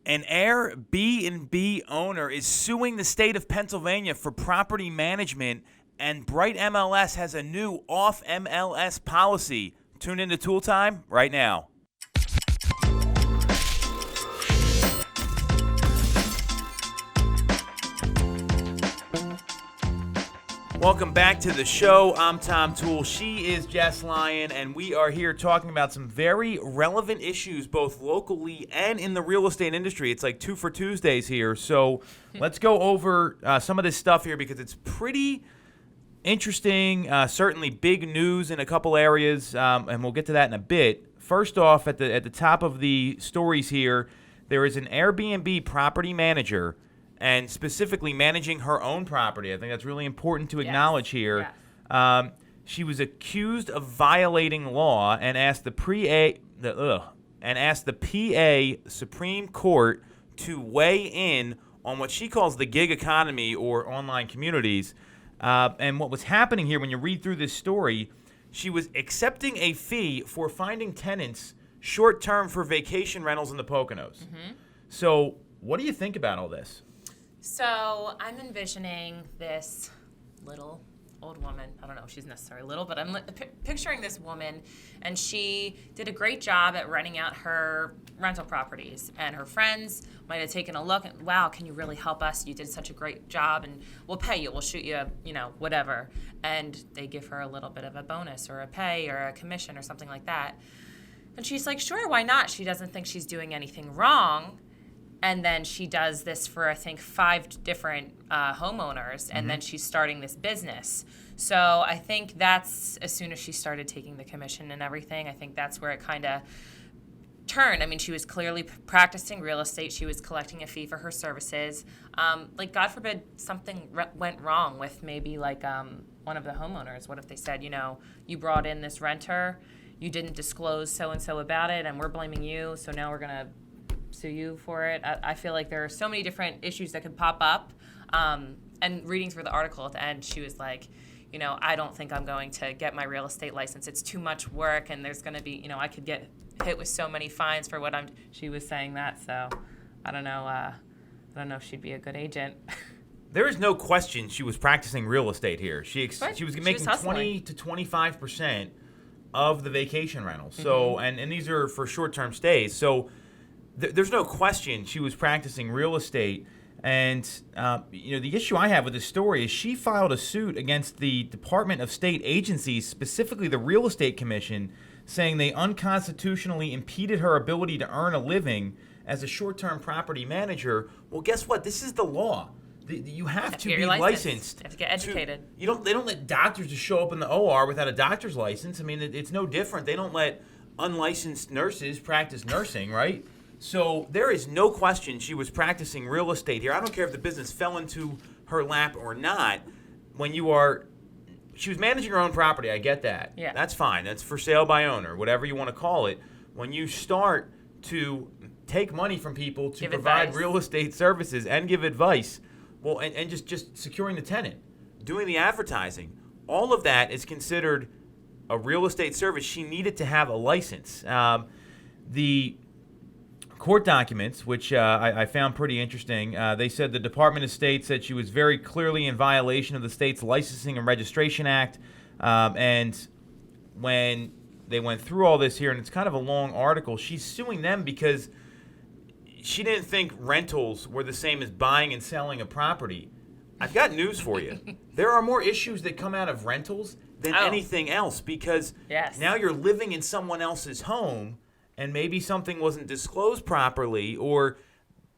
An AIRBNB owner is suing the state of Pennsylvania for property management, and Bright MLS has a new off MLS policy. Tune into Toole Time right now. Welcome back to the show. I'm Tom Toole. She is Jess Lion, and we are here talking about some very relevant issues, both locally and in the real estate industry. It's like 2 for Tuesdays here. So let's go over some of this stuff here because it's pretty interesting, certainly big news in a couple areas, and we'll get to that in a bit. First off, at the top of the stories here, there is an Airbnb property manager and specifically managing her own property. I think that's really important to acknowledge here. Yes. She was accused of violating law and asked the PA Supreme Court to weigh in on what she calls the gig economy or online communities. And what was happening here, when you read through this story, she was accepting a fee for finding tenants short-term for vacation rentals in the Poconos. Mm-hmm. So what do you think about all this? So I'm envisioning this little old woman. I don't know if she's necessarily little, but I'm picturing this woman, and she did a great job at renting out her rental properties. And her friends might have taken a look and, wow, can you really help us? You did such a great job, and we'll pay you. We'll shoot you, whatever. And they give her a little bit of a bonus or a pay or a commission or something like that. And she's like, sure, why not? She doesn't think she's doing anything wrong. And then she does this for, I think, 5 different homeowners, and then she's starting this business. So I think that's, as soon as she started taking the commission and everything, I think that's where it kind of turned. I mean, she was clearly practicing real estate. She was collecting a fee for her services. God forbid something went wrong with maybe one of the homeowners. What if they said, you brought in this renter, you didn't disclose so-and-so about it, and we're blaming you, so now we're going to sue you for it. I feel like there are so many different issues that could pop up. And reading through the article at the end, she was like, I don't think I'm going to get my real estate license. It's too much work, and there's going to be, I could get hit with so many fines for what she was saying that. So I don't know. I don't know if she'd be a good agent. There is no question she was practicing real estate here. She was making 20 to 25% of the vacation rentals. So and these are for short-term stays. So there's no question she was practicing real estate. And, the issue I have with this story is she filed a suit against the Department of State agencies, specifically the Real Estate Commission, saying they unconstitutionally impeded her ability to earn a living as a short-term property manager. Well, guess what? This is the law. You have to be licensed. You have to get educated. They don't let doctors just show up in the OR without a doctor's license. I mean, it's no different. They don't let unlicensed nurses practice nursing, right? So there is no question she was practicing real estate here. I don't care if the business fell into her lap or not. She was managing her own property. I get that. Yeah. That's fine. That's for sale by owner, whatever you want to call it. When you start to take money from people to provide real estate services and give advice, well, and just securing the tenant, doing the advertising, all of that is considered a real estate service. She needed to have a license. The court documents, which I found pretty interesting, they said the Department of State said she was very clearly in violation of the state's Licensing and Registration Act. And when they went through all this here, and it's kind of a long article, she's suing them because she didn't think rentals were the same as buying and selling a property. I've got news for you. There are more issues that come out of rentals than anything else, because now you're living in someone else's home, and maybe something wasn't disclosed properly, or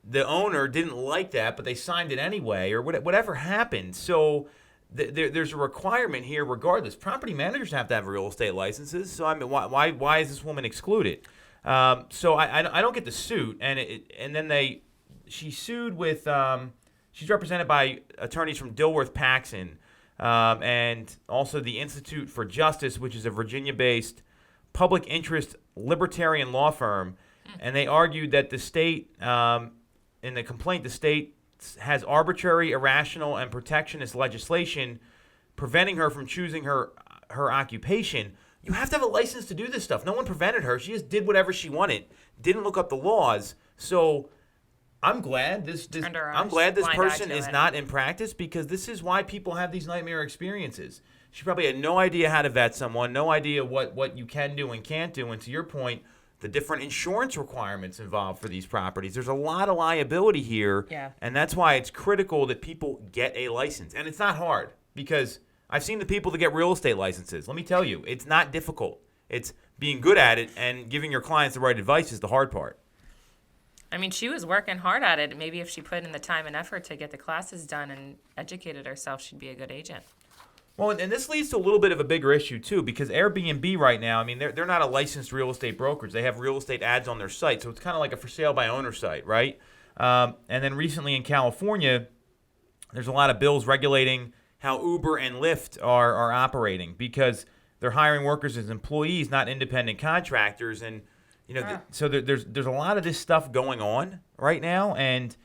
the owner didn't like that, but they signed it anyway, or whatever happened. So there's a requirement here regardless. Property managers have to have real estate licenses. So I mean, why is this woman excluded? So I don't get the suit, and then she sued with she's represented by attorneys from Dilworth Paxson, and also the Institute for Justice, which is a Virginia-based public interest libertarian law firm, and they argued that the state, in the complaint, the state has arbitrary, irrational, and protectionist legislation preventing her from choosing her occupation. You have to have a license to do this stuff. No one prevented her. She just did whatever she wanted, didn't look up the laws. So I'm glad this person is not in practice, because this is why people have these nightmare experiences. She probably had no idea how to vet someone, no idea what you can do and can't do. And to your point, the different insurance requirements involved for these properties. There's a lot of liability here. Yeah. And that's why it's critical that people get a license. And it's not hard, because I've seen the people that get real estate licenses. Let me tell you, it's not difficult. It's being good at it and giving your clients the right advice is the hard part. I mean, she was working hard at it. Maybe if she put in the time and effort to get the classes done and educated herself, she'd be a good agent. Well, and this leads to a little bit of a bigger issue, too, because Airbnb right now, I mean, they're not a licensed real estate brokerage. They have real estate ads on their site, so it's kind of like a for sale by owner site, right? And then recently in California, there's a lot of bills regulating how Uber and Lyft are operating, because they're hiring workers as employees, not independent contractors. And, so there's a lot of this stuff going on right now. And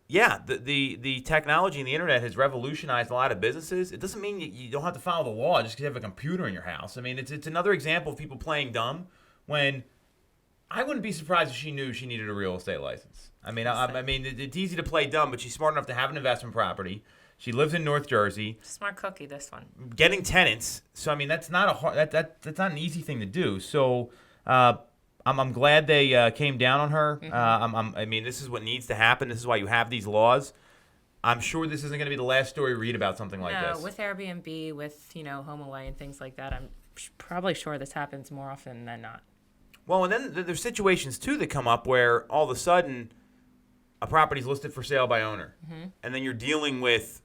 yeah, the technology and the internet has revolutionized a lot of businesses. It doesn't mean you don't have to follow the law just because you have a computer in your house. I mean, it's another example of people playing dumb, when I wouldn't be surprised if she knew she needed a real estate license. I mean, it's easy to play dumb, but she's smart enough to have an investment property. She lives in North Jersey. Smart cookie, this one. Getting tenants. So I mean, that's not that's not an easy thing to do. So I'm glad they came down on her. Mm-hmm. I mean, this is what needs to happen. This is why you have these laws. I'm sure this isn't going to be the last story we read about something like this. No, with Airbnb, with Home Away and things like that, I'm probably sure this happens more often than not. Well, and then there's situations too that come up where all of a sudden a property's listed for sale by owner, and then you're dealing with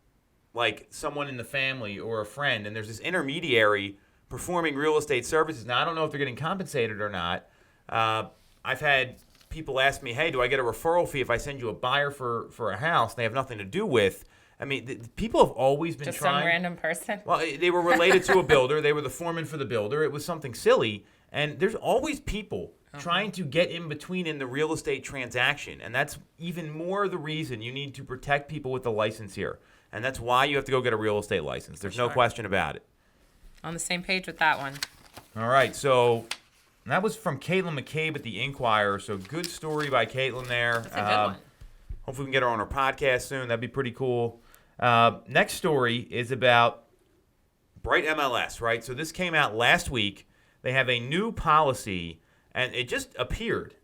like someone in the family or a friend, and there's this intermediary performing real estate services. Now, I don't know if they're getting compensated or not. I've had people ask me, hey, do I get a referral fee if I send you a buyer for a house they have nothing to do with? I mean, people have always been just trying. Some random person? Well, they were related to a builder. They were the foreman for the builder. It was something silly. And there's always people trying to get in between in the real estate transaction. And that's even more the reason you need to protect people with the license here. And that's why you have to go get a real estate license. There's no question about it. On the same page with that one. All right, so that was from Caitlin McCabe at the Inquirer. So good story by Caitlin there. That's a good one. Hopefully we can get her on our podcast soon. That'd be pretty cool. Next story is about Bright MLS, right? So this came out last week. They have a new policy, and it just appeared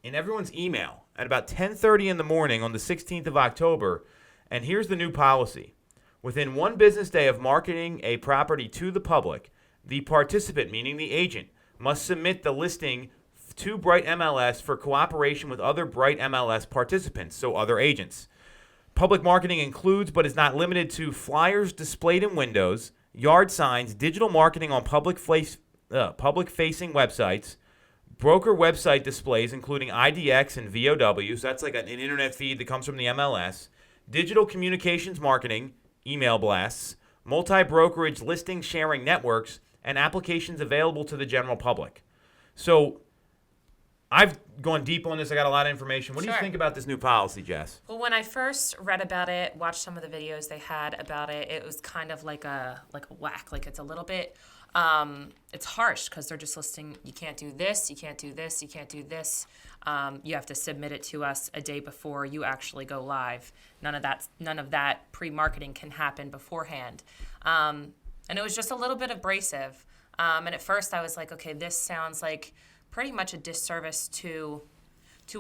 in everyone's email at about 10:30 in the morning on the 16th of October. And here's the new policy. Within one business day of marketing a property to the public, the participant, meaning the agent, must submit the listing to Bright MLS for cooperation with other Bright MLS participants, so other agents. Public marketing includes, but is not limited to, flyers displayed in windows, yard signs, digital marketing on public-facing websites, broker website displays, including IDX and VOWs. That's like an internet feed that comes from the MLS. Digital communications marketing, email blasts, multi-brokerage listing sharing networks, and applications available to the general public. So I've gone deep on this. I got a lot of information. What do you think about this new policy, Jess? Well, when I first read about it, watched some of the videos they had about it, it was kind of like a whack. Like it's a little bit, it's harsh because they're just listing, you can't do this, you can't do this, you can't do this. You have to submit it to us a day before you actually go live. None of that pre-marketing can happen beforehand. And it was just a little bit abrasive. And at first I was like, okay, this sounds like pretty much a disservice to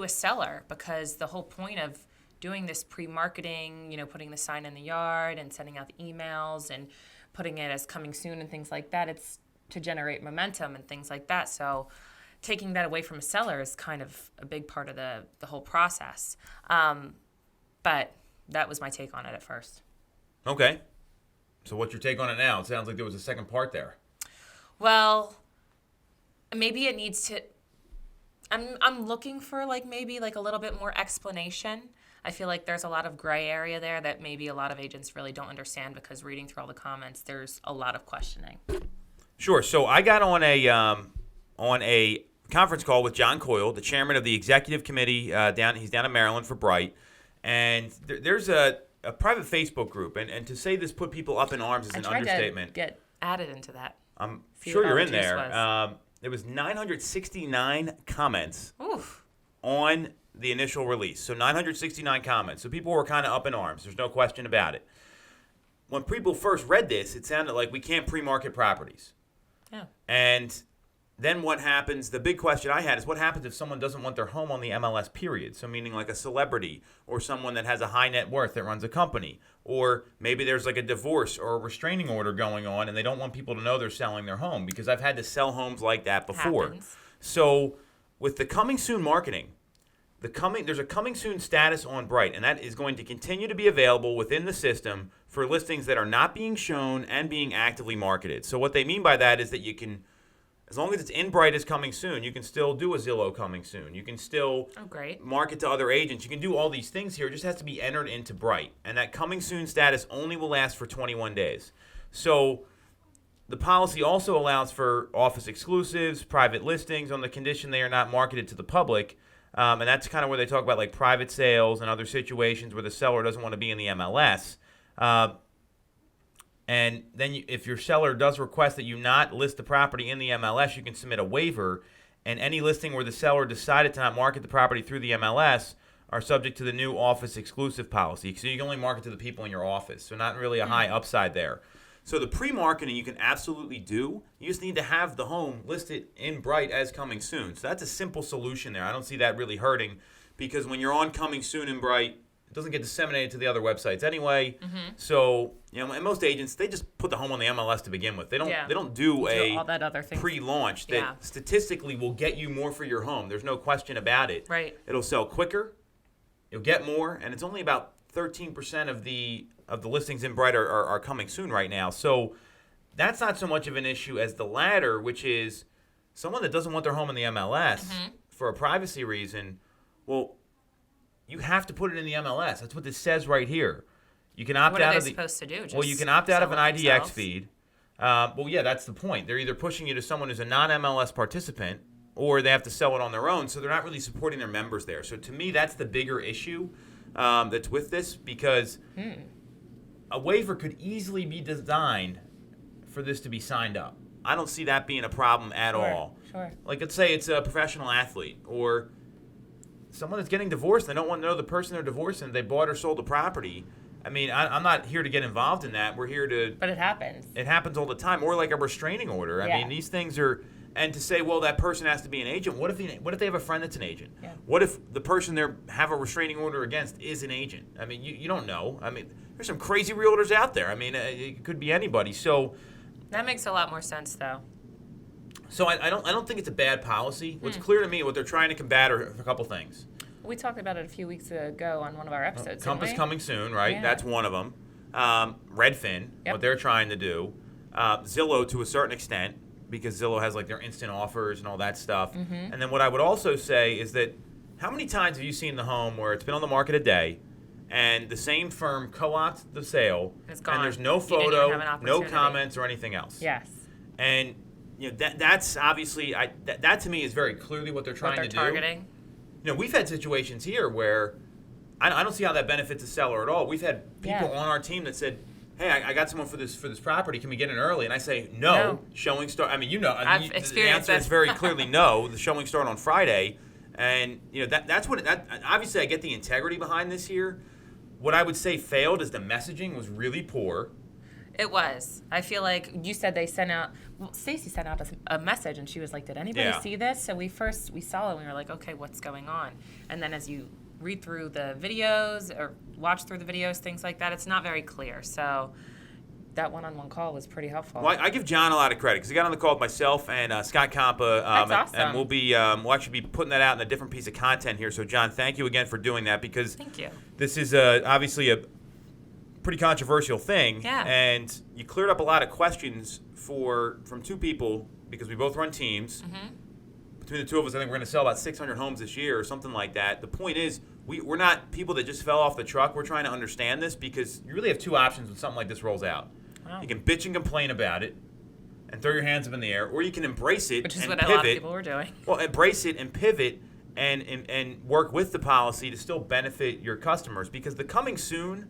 a seller, because the whole point of doing this pre-marketing, putting the sign in the yard and sending out the emails and putting it as coming soon and things like that, it's to generate momentum and things like that. So taking that away from a seller is kind of a big part of the whole process. But that was my take on it at first. Okay. So what's your take on it now? It sounds like there was a second part there. Well, maybe it needs to. I'm looking for maybe a little bit more explanation. I feel like there's a lot of gray area there that maybe a lot of agents really don't understand, because reading through all the comments, there's a lot of questioning. Sure. So I got on a conference call with John Coyle, the chairman of the executive committee he's down in Maryland for Bright, and there's a private Facebook group, and to say this put people up in arms is an understatement. To get added into that. I'm sure you're in there. There was 969 comments on the initial release. So 969 comments. So people were kind of up in arms. There's no question about it. When people first read this, it sounded like we can't pre-market properties. Yeah. And then what happens, the big question I had is what happens if someone doesn't want their home on the MLS period? So meaning like a celebrity or someone that has a high net worth that runs a company. Or maybe there's like a divorce or a restraining order going on and they don't want people to know they're selling their home, because I've had to sell homes like that before. Happens. So with the coming soon marketing, there's a coming soon status on Bright, and that is going to continue to be available within the system for listings that are not being shown and being actively marketed. So what they mean by that is that you can, as long as it's in Bright as coming soon, you can still do a Zillow coming soon. You can still market to other agents. You can do all these things here. It just has to be entered into Bright. And that coming soon status only will last for 21 days. So the policy also allows for office exclusives, private listings on the condition they are not marketed to the public. And that's kind of where they talk about like private sales and other situations where the seller doesn't want to be in the MLS. And then if your seller does request that you not list the property in the MLS, you can submit a waiver. And any listing where the seller decided to not market the property through the MLS are subject to the new office exclusive policy. So you can only market to the people in your office. So not really a high upside there. So the pre-marketing you can absolutely do. You just need to have the home listed in Bright as coming soon. So that's a simple solution there. I don't see that really hurting, because when you're on coming soon in Bright, it doesn't get disseminated to the other websites anyway. So, and most agents, they just put the home on the MLS to begin with. They don't do all that other thing pre-launch that statistically will get you more for your home. There's no question about it. Right. It'll sell quicker. You'll get more, and it's only about 13% of the listings in Bright are coming soon right now. So that's not so much of an issue as the latter, which is someone that doesn't want their home in the MLS for a privacy reason. Well, you have to put it in the MLS. That's what this says right here. You can opt out of the. What are they supposed to do? Just you can opt out of an IDX themselves? feed. That's the point. They're either pushing you to someone who's a non-MLS participant, or they have to sell it on their own. So they're not really supporting their members there. So to me, that's the bigger issue that's with this, because a waiver could easily be designed for this to be signed up. I don't see that being a problem at all. Sure. Like, let's say it's a professional athlete or someone that's getting divorced. They don't want to know the person they're divorcing. They bought or sold the property. I mean, I'm not here to get involved in that. We're here to. But it happens. It happens all the time. Or like a restraining order. I mean, these things are. And to say, well, that person has to be an agent. What if they have a friend that's an agent? Yeah. What if the person they have a restraining order against is an agent? I mean, you don't know. I mean, there's some crazy realtors out there. I mean, it could be anybody. So that makes a lot more sense, though. So I don't think it's a bad policy. What's clear to me, what they're trying to combat are a couple things. We talked about it a few weeks ago on one of our episodes. Compass coming soon, right? Yeah. That's one of them. Redfin, what they're trying to do. Zillow to a certain extent, because Zillow has like their instant offers and all that stuff. And then what I would also say is that how many times have you seen the home where it's been on the market a day and the same firm co-opts the sale It's gone. and there's no You didn't even photo, have an no opportunity. comments or anything else? Yes. And that's obviously that to me is very clearly what they're trying to do. Targeting. We've had situations here where I don't see how that benefits the seller at all. We've had people on our team that said, "Hey, I got someone for this property. Can we get in early?" And I say, "No." Showing start. I mean, I've the experienced answer this. is very clearly no. The showing start on Friday, and that's what. Obviously, I get the integrity behind this here. What I would say failed is the messaging was really poor. It was. I feel like you said they sent out. Well, Stacey sent out a message, and she was like, "Did anybody see this?" So we saw it, and we were like, "Okay, what's going on?" And then as you read through the videos or watch through the videos, things like that, it's not very clear. So that one-on-one call was pretty helpful. Well, I give John a lot of credit because he got on the call with myself and Scott Compa. That's awesome. And we'll actually be putting that out in a different piece of content here. So, John, thank you again for doing that, because Thank you. This is obviously a pretty controversial thing. Yeah. And you cleared up a lot of questions from two people, because we both run teams. Between the two of us, I think we're going to sell about 600 homes this year or something like that. The point is, we're not people that just fell off the truck. We're trying to understand this, because you really have two options when something like this rolls out. Wow. You can bitch and complain about it and throw your hands up in the air, or you can embrace it Which is and what pivot. a lot of people were doing. Well, embrace it and pivot and work with the policy to still benefit your customers, because the coming soon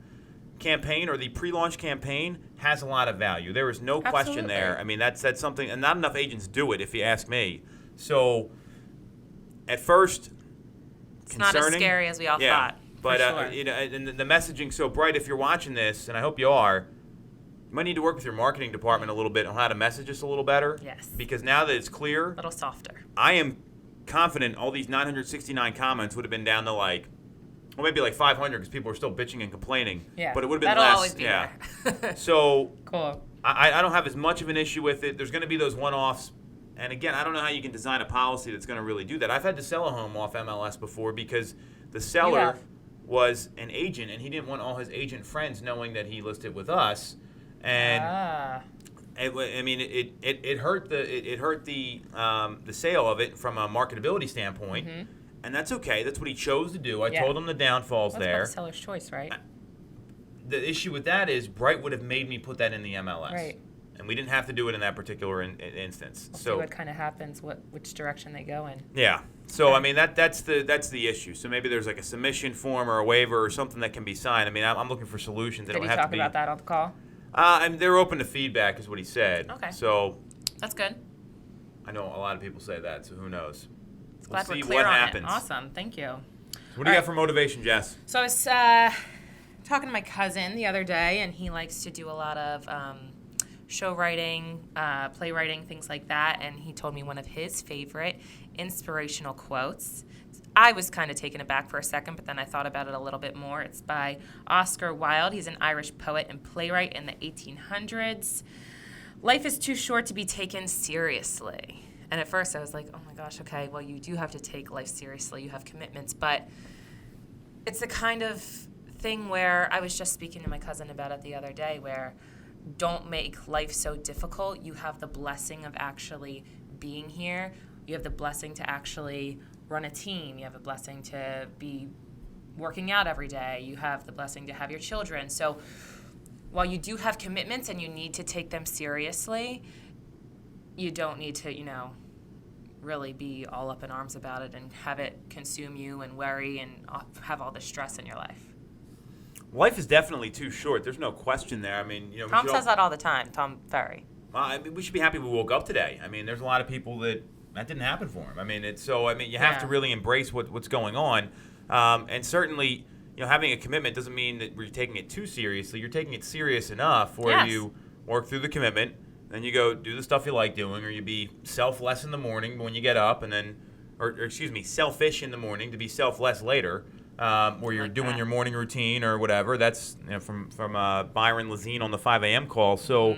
campaign or the pre-launch campaign has a lot of value. There is no question there. I mean, that's something, and not enough agents do it, if you ask me. So at first, It's not as scary as we all thought. But sure. and the messaging. So Bright, if you're watching this, and I hope you are, you might need to work with your marketing department a little bit on how to message us a little better. Yes. Because now that it's clear, a little softer. I am confident all these 969 comments would have been down to like, well, maybe like 500 because people are still bitching and complaining. Yeah. But it would have been That'll less. Always be there. So cool. I don't have as much of an issue with it. There's going to be those one-offs. And again, I don't know how you can design a policy that's going to really do that. I've had to sell a home off MLS before because the seller was an agent and he didn't want all his agent friends knowing that he listed with us. And it hurt the sale of it from a marketability standpoint. Mm-hmm. And that's okay. That's what he chose to do. I told him the downfalls there. That's the seller's choice, right? The issue with that is Bright would have made me put that in the MLS. Right. And we didn't have to do it in that particular instance. We'll see what kind of happens, which direction they go in. Yeah. So I mean that's the issue. So maybe there's like a submission form or a waiver or something that can be signed. I mean I'm looking for solutions. Did he talk about that on the call? They're open to feedback, is what he said. Okay. So that's good. I know a lot of people say that, so who knows? Glad we'll see we're clear what on happens. It. Awesome. Thank you. What do you got for motivation, Jess? So I was talking to my cousin the other day, and he likes to do a lot of show writing, playwriting, things like that. And he told me one of his favorite inspirational quotes. I was kind of taken aback for a second, but then I thought about it a little bit more. It's by Oscar Wilde. He's an Irish poet and playwright in the 1800s. Life is too short to be taken seriously. And at first I was like, oh my gosh, okay, well, you do have to take life seriously. You have commitments. But it's the kind of thing where I was just speaking to my cousin about it the other day, where don't make life so difficult. You have the blessing of actually being here. You have the blessing to actually run a team. You have a blessing to be working out every day. You have the blessing to have your children. So while you do have commitments and you need to take them seriously, you don't need to, really be all up in arms about it and have it consume you and worry and have all the stress in your life. Life is definitely too short. There's no question there. I mean, Tom says that all the time. Tom Ferry. We should be happy we woke up today. I mean, there's a lot of people that didn't happen for him. I mean, you have to really embrace what's going on, and certainly, having a commitment doesn't mean that you're taking it too seriously. You're taking it serious enough where you work through the commitment, then you go do the stuff you like doing, or you be selfless in the morning when you get up, and then, selfish in the morning to be selfless later, where you're doing your morning routine or whatever. That's from Byron Lazine on the 5 a.m. call. So.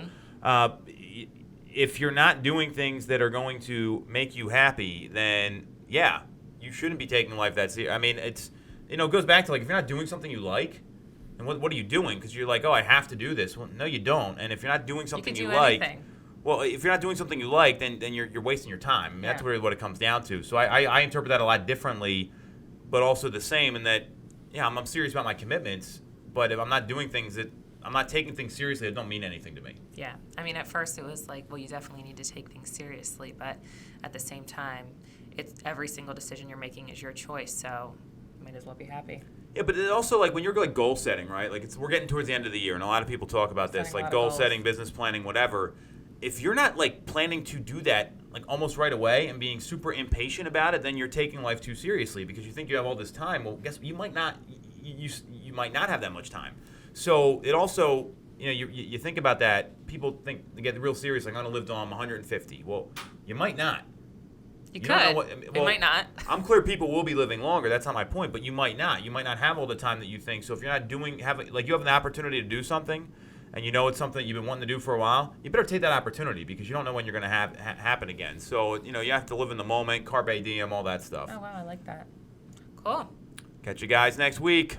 If you're not doing things that are going to make you happy, then you shouldn't be taking life that serious. I mean, it goes back to like if you're not doing something you like, then what are you doing? Because you're like, oh, I have to do this. Well, no, you don't. And if you're not doing something you like, well, if you're not doing something you like, then you're wasting your time. I mean, that's really what it comes down to. So I interpret that a lot differently, but also the same in that I'm serious about my commitments, but if I'm not doing things that I'm not taking things seriously, it don't mean anything to me. Yeah. I mean, at first it was like, well, you definitely need to take things seriously, but at the same time, it's every single decision you're making is your choice, so you might as well be happy. Yeah, but it also, like, when you're, like, goal setting, right? Like, we're getting towards the end of the year, and a lot of people talk about this, like, goal setting, business planning, whatever. If you're not, like, planning to do that, like, almost right away and being super impatient about it, then you're taking life too seriously because you think you have all this time. Well, guess you might not. You might not have that much time. So it also, you think about that. People think they get real serious, like I'm going to live till I'm 150. Well, you might not. You could. You might not. I'm clear people will be living longer. That's not my point. But you might not. You might not have all the time that you think. So if you're not you have an opportunity to do something, and it's something that you've been wanting to do for a while, you better take that opportunity because you don't know when you're going to have happen again. So you have to live in the moment, carpe diem, all that stuff. Oh wow, I like that. Cool. Catch you guys next week.